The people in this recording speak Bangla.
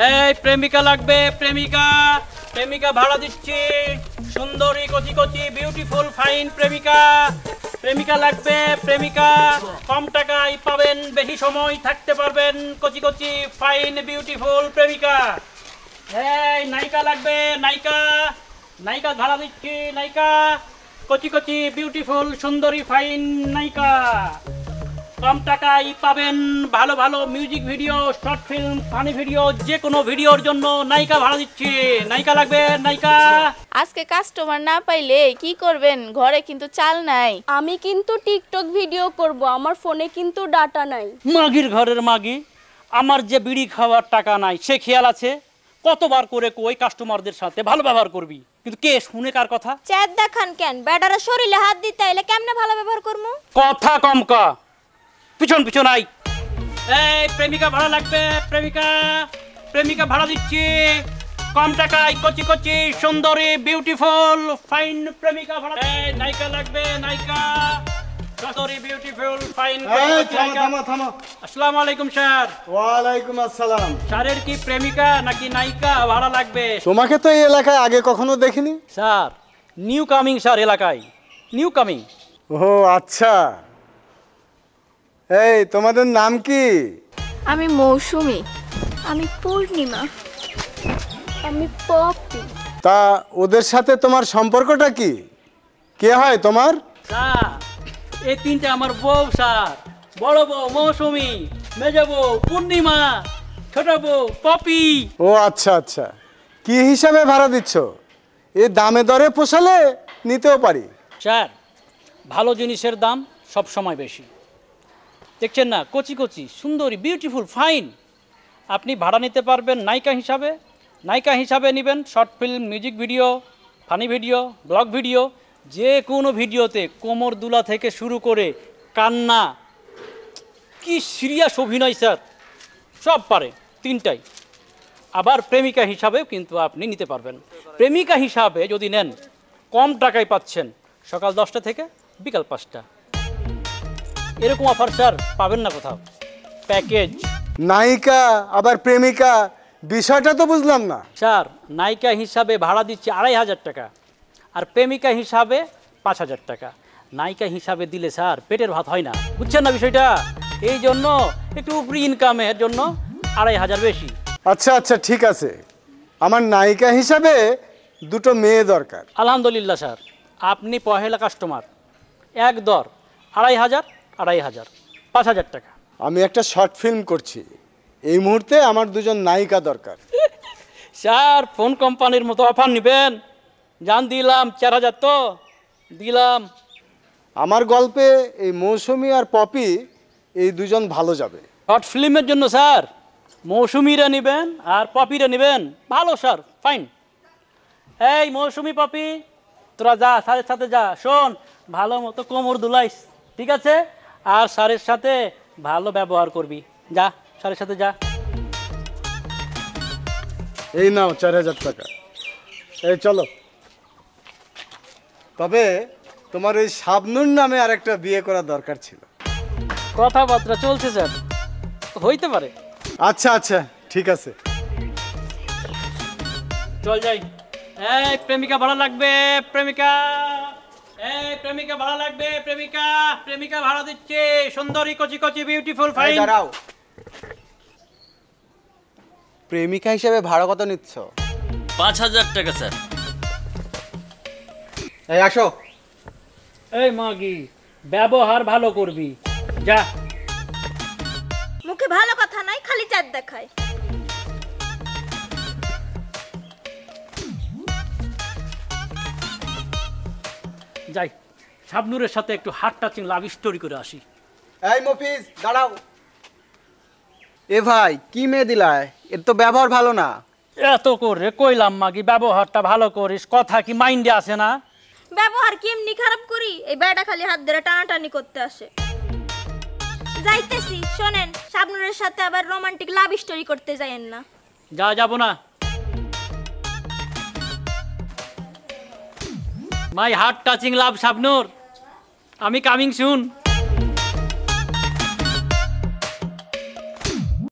এই প্রেমিকা লাগবে, প্রেমিকা প্রেমিকা ভাড়া দিচ্ছি। সুন্দরী কচি কচি বিউটিফুল ফাইন প্রেমিকা, প্রেমিকা লাগবে প্রেমিকা। কম টাকায় পাবেন, বেশি সময় থাকতে পারবেন। কচি কচি ফাইন বিউটিফুল প্রেমিকা। এই নায়িকা লাগবে, নায়িকা নায়িকা ভাড়া দিচ্ছি। নায়িকা কচি কচি বিউটিফুল সুন্দরী ফাইন নায়িকা। কম টাকায় পাবেন ভালো ভালো music video, short film, funny video, যে কোনো ভিডিওর জন্য নায়িকা ভাড়া দিচ্ছি। নায়িকা লাগবে, নায়িকা। আজকে কাস্টমার না পাইলে কি করবেন? ঘরে কিন্তু চাল নাই। আমি কিন্তু টিকটক ভিডিও করব, আমার ফোনে কিন্তু ডাটা নাই। মাগির ঘরের মাগি, আমার যে বিড়ি খাওয়ার টাকা নাই সে খেয়াল আছে? কতবার করে কই কাস্টমারদের সাথে ভালো ব্যবহার করবি, কিন্তু কে শুনে কার কথা? চ্যাট দেখান কেন? বেটারা শরীরে হাত দিতে আইলে কেমনে ভালো ব্যবহার করমু? কথা কম কা, পিছন পিছন আই। এই প্রেমিকা ভাড়া লাগবে, প্রেমিকা প্রেমিকা ভাড়া দিচ্ছি। কম টাকায় কচি কচি সুন্দরী বিউটিফুল ফাইন প্রেমিকা ভাড়া। এই নায়িকা লাগবে, নায়িকা সুন্দরী বিউটিফুল ফাইন। আসসালামু আলাইকুম স্যার। ওয়ালাইকুম আসসালাম। স্যারের কি প্রেমিকা নাকি নায়িকা ভাড়া লাগবে? তোমাকে তো এই এলাকায় আগে কখনো দেখিনি। স্যার নিউ কামিং স্যার, এলাকায় নিউ কামিং। ও আচ্ছা, এই তোমাদের নাম কি? আমি মৌসুমী। আমি পূর্ণিমা। আমি পপি। তা ওদের সাথে তোমার সম্পর্কটা কি? কে হয় তোমার? স্যার এই তিনটা আমার বউ স্যার। বড় বউ মৌসুমী, মেজ বউ পূর্ণিমা, ছোট বউ পপি। ও আচ্ছা আচ্ছা, কি হিসাবে ভাড়া দিচ্ছ? এই দামে দরে পোষালে নিতেও পারি। স্যার ভালো জিনিসের দাম সব সময় বেশি। দেখছেন না, কচি কচি সুন্দরী বিউটিফুল ফাইন। আপনি ভাড়া নিতে পারবেন নায়িকা হিসাবে। নায়িকা হিসাবে নেবেন short film, music video, funny video, blog video, যে কোনো ভিডিওতে কোমর দুলা থেকে শুরু করে কান্না, কি সিরিয়াস অভিনয় স্যার, সব পারে তিনটাই। আবার প্রেমিকা হিসাবেও কিন্তু আপনি নিতে পারবেন। প্রেমিকা হিসাবে যদি নেন কম টাকায় পাচ্ছেন, সকাল 10টা থেকে বিকাল 5টা। এরকম অফার স্যার পাবেন না কোথাও। প্যাকেজ নায়িকা আবার প্রেমিকা, বিষয়টা তো বুঝলাম না। স্যার নায়িকা হিসাবে ভাড়া দিচ্ছি 2500 টাকা, আর প্রেমিকা হিসাবে 5000 টাকা। নায়িকা হিসাবে দিলে স্যার পেটের ভাত হয় না, বুঝছেন না বিষয়টা? এই জন্য একটু উপরি ইনকামের জন্য 2500 বেশি। আচ্ছা আচ্ছা ঠিক আছে, আমার নায়িকা হিসাবে দুটো মেয়ে দরকার। আলহামদুলিল্লাহ স্যার, আপনি পহেলা কাস্টমার। এক দর 2500, 2500, 5000 টাকা। আমি একটা শর্ট ফিল্ম করছি, এই মুহূর্তে আমার দুজন নায়িকা দরকার। স্যার ফোন কোম্পানির মতো অফার নেবেন? জান দিলাম 4000, তো দিলাম। আমার গল্পে এই মৌসুমী আর পপি, এই দুজন ভালো যাবে। শর্ট ফিল্মের জন্য স্যার মৌসুমীরা নেবেন আর পপিরা নেবেন, ভালো স্যার ফাইন। এই মৌসুমী পপি, তোরা যা স্যারের সাথে যা, শোন ভালো মতো কোমর দুলাইস, ঠিক আছে? আর স্যারের সাথে ভালো ব্যবহার করবি, যা স্যারের সাথে যা। এই নাও 4000 টাকা। এই চলো। তবে তোমার ওই শাবনুর নামে আরেকটা বিয়ে করা দরকার ছিল। কথাবার্তা চলছে স্যার, হইতে পারে। আচ্ছা আচ্ছা ঠিক আছে, চল যাই। এই প্রেমিকা ভাড়া লাগবে, প্রেমিকা। এই প্রেমিকা ভাড়া লাগবে, প্রেমিকা প্রেমিকা ভাড়া দিচ্ছে। সুন্দরী কচি কচি বিউটিফুল ফাইন। দাঁড়াও, প্রেমিকা হিসেবে ভাড়া কত নিচ্ছ? 5000 টাকা স্যার। এই আসো। এই মাগি, ব্যবহার ভালো করবি, যা। মুখে ভালো কথা নাই, খালি চ্যাট দেখায়। যাই, শাবনুরের সাথে একটু হাত টাচিং লাভ স্টোরি করে আসি। এই মফিজ দাঁড়াও। এ ভাই কি মেয়ে দিলায়, এর তো ব্যবহার ভালো না। এত করে কইলাম মাগি ব্যবহারটা ভালো করিস, কথা কি মাইন্ডে আসে না? ব্যবহার কি এমনি খারাপ করি? এই বেটা খালি হাত ধরে টানাটানি করতে আসে। যাইতেছি, শোনেন শাবনুরের সাথে আবার রোমান্টিক লাভ স্টোরি করতে যাইয়েন না। যা, যাবো না। মাই হার্ট টাচিং লাভ শাবনুর, আমি কামিং সুন।